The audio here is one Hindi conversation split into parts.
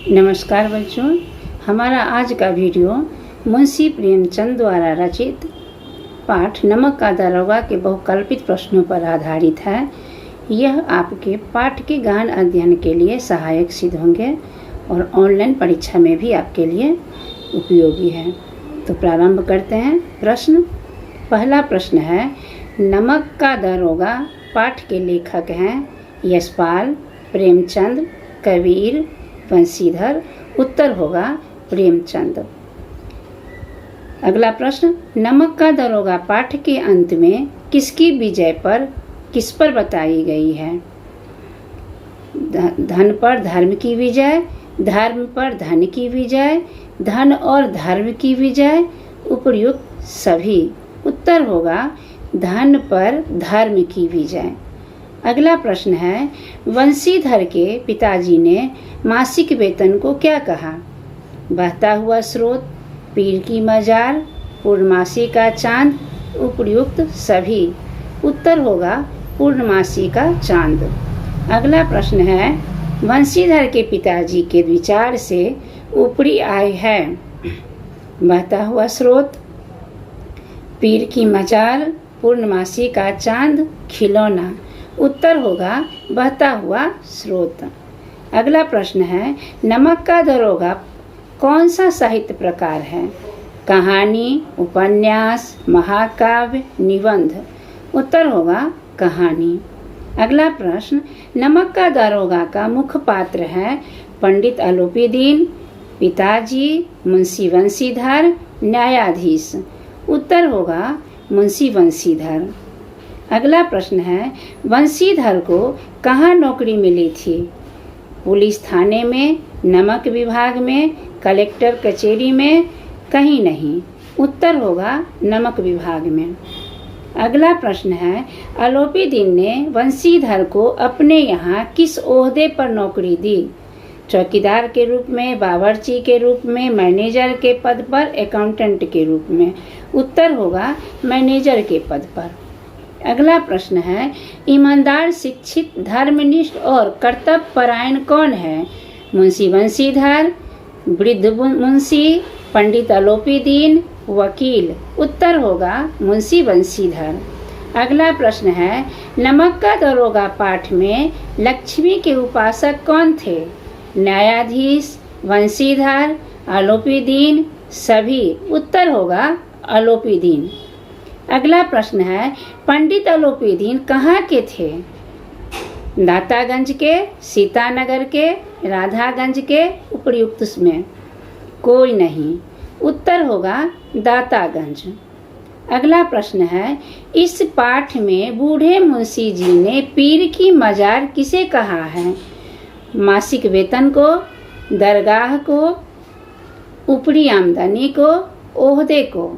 नमस्कार बच्चों, हमारा आज का वीडियो मुंशी प्रेमचंद द्वारा रचित पाठ नमक का दारोगा के बहुकल्पित प्रश्नों पर आधारित है। यह आपके पाठ के गहन अध्ययन के लिए सहायक सिद्ध होंगे और ऑनलाइन परीक्षा में भी आपके लिए उपयोगी है। तो प्रारंभ करते हैं। पहला प्रश्न है, नमक का दारोगा पाठ के लेखक हैं यशपाल, प्रेमचंद, कबीर, बंशीधर। उत्तर होगा प्रेमचंद। अगला प्रश्न, नमक का दारोगा पाठ के अंत में किसकी विजय पर किस पर बताई गई है? धन पर धर्म की विजय, धर्म पर धन की विजय, धन और धर्म की विजय, उपर्युक्त सभी। उत्तर होगा धन पर धर्म की विजय। अगला प्रश्न है, बंशीधर के पिताजी ने मासिक वेतन को क्या कहा? बहता हुआ स्रोत, पीर की मजार, पूर्णमासी का चांद, उपर्युक्त सभी। उत्तर होगा पूर्णमासी का चांद। अगला प्रश्न है, बंशीधर के पिताजी के विचार से ऊपरी आय है? बहता हुआ स्रोत, पीर की मजार, पूर्णमासी का चांद, खिलौना। उत्तर होगा बहता हुआ स्रोत। अगला प्रश्न है, नमक का दारोगा कौन सा साहित्य प्रकार है? कहानी, उपन्यास, महाकाव्य, निबंध। उत्तर होगा कहानी। अगला प्रश्न, नमक का दारोगा का मुख्य पात्र है पंडित आलोपीदीन, पिताजी, मुंशी बंशीधर, न्यायाधीश। उत्तर होगा मुंशी बंशीधर। अगला प्रश्न है, बंशीधर को कहाँ नौकरी मिली थी? पुलिस थाने में, नमक विभाग में, कलेक्टर कचहरी में, कहीं नहीं। उत्तर होगा नमक विभाग में। अगला प्रश्न है, आलोपीदीन ने बंशीधर को अपने यहाँ किस ओहदे पर नौकरी दी? चौकीदार के रूप में, बावर्ची के रूप में, मैनेजर के पद पर, अकाउंटेंट के रूप में। उत्तर होगा मैनेजर के पद पर। अगला प्रश्न है, ईमानदार, शिक्षित, धर्मनिष्ठ और कर्तव्य परायण कौन है? मुंशी बंशीधर, वृद्ध मुंशी, पंडित आलोपीदीन, वकील। उत्तर होगा मुंशी बंशीधर। अगला प्रश्न है, नमक का दारोगा पाठ में लक्ष्मी के उपासक कौन थे? न्यायाधीश, बंशीधर, आलोपीदीन, सभी। उत्तर होगा आलोपीदीन। अगला प्रश्न है, पंडित आलोपीदीन कहाँ के थे? दातागंज के, सीतानगर के, राधागंज के, उपर्युक्त में कोई नहीं। उत्तर होगा दातागंज। अगला प्रश्न है, इस पाठ में बूढ़े मुंशी जी ने पीर की मजार किसे कहा है? मासिक वेतन को, दरगाह को, ऊपरी आमदनी को, ओहदे को।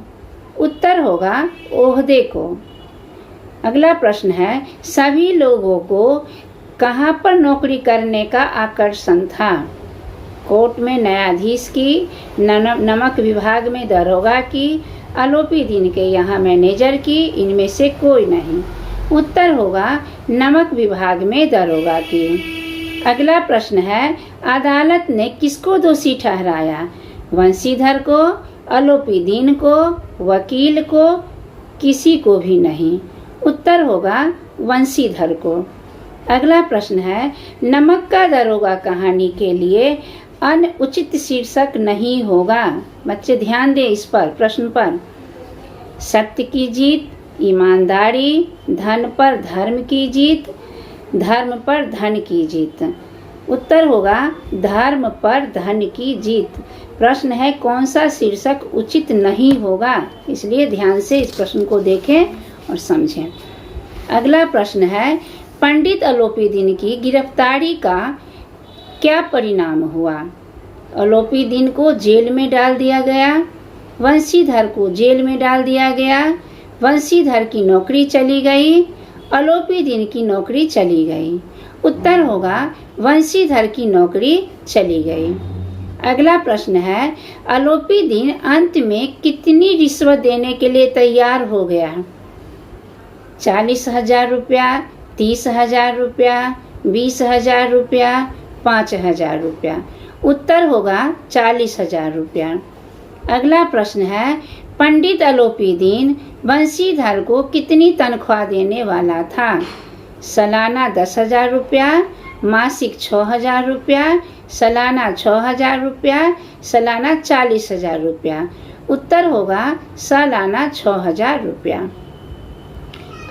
उत्तर होगा ओहदे को। अगला प्रश्न है, सभी लोगों को कहाँ पर नौकरी करने का आकर्षण था? कोर्ट में न्यायाधीश की, नमक विभाग में दारोगा की, आलोपीदीन के यहाँ मैनेजर की, इनमें से कोई नहीं। उत्तर होगा नमक विभाग में दारोगा की। अगला प्रश्न है, अदालत ने किसको दोषी ठहराया? बंशीधर को, आलोपीदीन को, वकील को, किसी को भी नहीं। उत्तर होगा बंशीधर को। अगला प्रश्न है, नमक का दारोगा कहानी के लिए अन्य उचित शीर्षक नहीं होगा। बच्चे ध्यान दें इस पर, प्रश्न पर। सत्य की जीत, ईमानदारी, धन पर धर्म की जीत, धर्म पर धन की जीत। उत्तर होगा धर्म पर धन की जीत। प्रश्न है, कौन सा शीर्षक उचित नहीं होगा? इसलिए ध्यान से इस प्रश्न को देखें और समझें। अगला प्रश्न है, पंडित आलोपीदीन की गिरफ्तारी का क्या परिणाम हुआ? आलोपीदीन को जेल में डाल दिया गया, बंशीधर को जेल में डाल दिया गया, बंशीधर की नौकरी चली गई, आलोपीदीन की नौकरी चली गई। उत्तर होगा बंशीधर की नौकरी चली गई। अगला प्रश्न है, आलोपीदीन अंत में कितनी रिश्वत देने के लिए तैयार हो गया? 40,000 रुपया, 30,000 रुपया, 20,000 रुपया, 5,000 रुपया। उत्तर होगा 40,000 रुपया। अगला प्रश्न है, पंडित अलोपीदीन बंशीधर को कितनी तनख्वाह देने वाला था? सालाना 10,000 रुपया, मासिक 6,000 रुपया, सालाना 6,000 रुपया, सालाना 40,000 रुपया। उत्तर होगा सालाना 6,000 रुपया।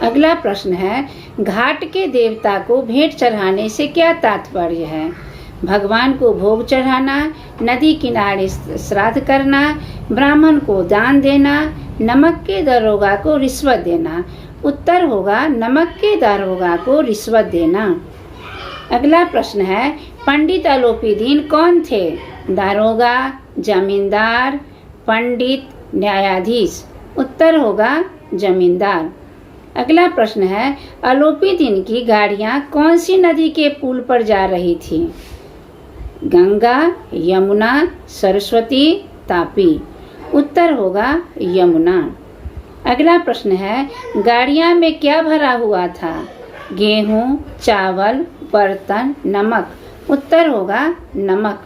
अगला प्रश्न है, घाट के देवता को भेंट चढ़ाने से क्या तात्पर्य है? भगवान को भोग चढ़ाना, नदी किनारे श्राद्ध करना, ब्राह्मण को दान देना, नमक के दरोगा को रिश्वत देना। उत्तर होगा नमक के दरोगा को रिश्वत देना। अगला प्रश्न है, पंडित अलोपीदीन कौन थे? दारोगा, जमींदार, पंडित, न्यायाधीश। उत्तर होगा जमींदार। अगला प्रश्न है, अलोपीदीन की गाड़ियाँ कौन सी नदी के पुल पर जा रही थी? गंगा, यमुना, सरस्वती, तापी। उत्तर होगा यमुना। अगला प्रश्न है, गाड़ियाँ में क्या भरा हुआ था? गेहूँ, चावल, बर्तन, नमक। उत्तर होगा नमक।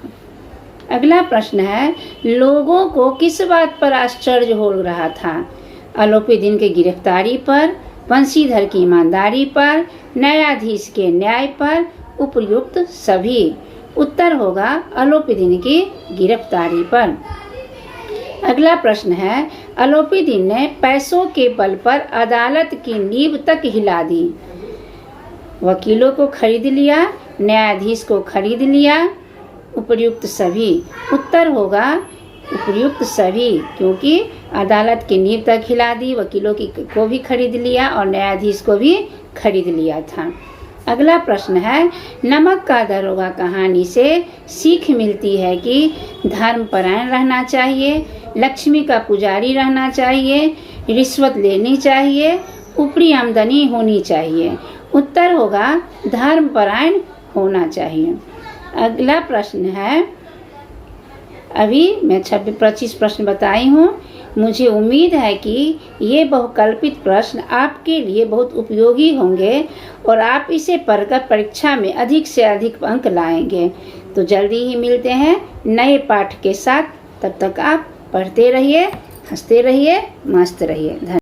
अगला प्रश्न है, लोगों को किस बात पर आश्चर्य हो रहा था? अलोपीदीन की गिरफ्तारी पर, बंशीधर की ईमानदारी पर, न्यायाधीश के न्याय पर, उपर्युक्त सभी। उत्तर होगा अलोपीदीन की गिरफ्तारी पर। अगला प्रश्न है, अलोपीदीन ने पैसों के बल पर अदालत की नींव तक हिला दी। वकीलों को खरीद लिया, न्यायाधीश को खरीद लिया, उपर्युक्त सभी। उत्तर होगा उपर्युक्त सभी, क्योंकि अदालत की नींव तक हिला दी, वकीलों को भी खरीद लिया और न्यायाधीश को भी खरीद लिया था। अगला प्रश्न है, नमक का दरोगा कहानी से सीख मिलती है कि धर्मपरायण रहना चाहिए, लक्ष्मी का पुजारी रहना चाहिए, रिश्वत लेनी चाहिए, ऊपरी आमदनी होनी चाहिए। उत्तर होगा धर्मपरायण होना चाहिए। अगला प्रश्न है, अभी मैं 26-25 प्रश्न बताई हूँ। मुझे उम्मीद है कि ये बहुकल्पित प्रश्न आपके लिए बहुत उपयोगी होंगे और आप इसे पढ़कर परीक्षा में अधिक से अधिक अंक लाएंगे। तो जल्दी ही मिलते हैं नए पाठ के साथ। तब तक आप पढ़ते रहिए, हंसते रहिए, मस्त रहिए। धन्यवाद।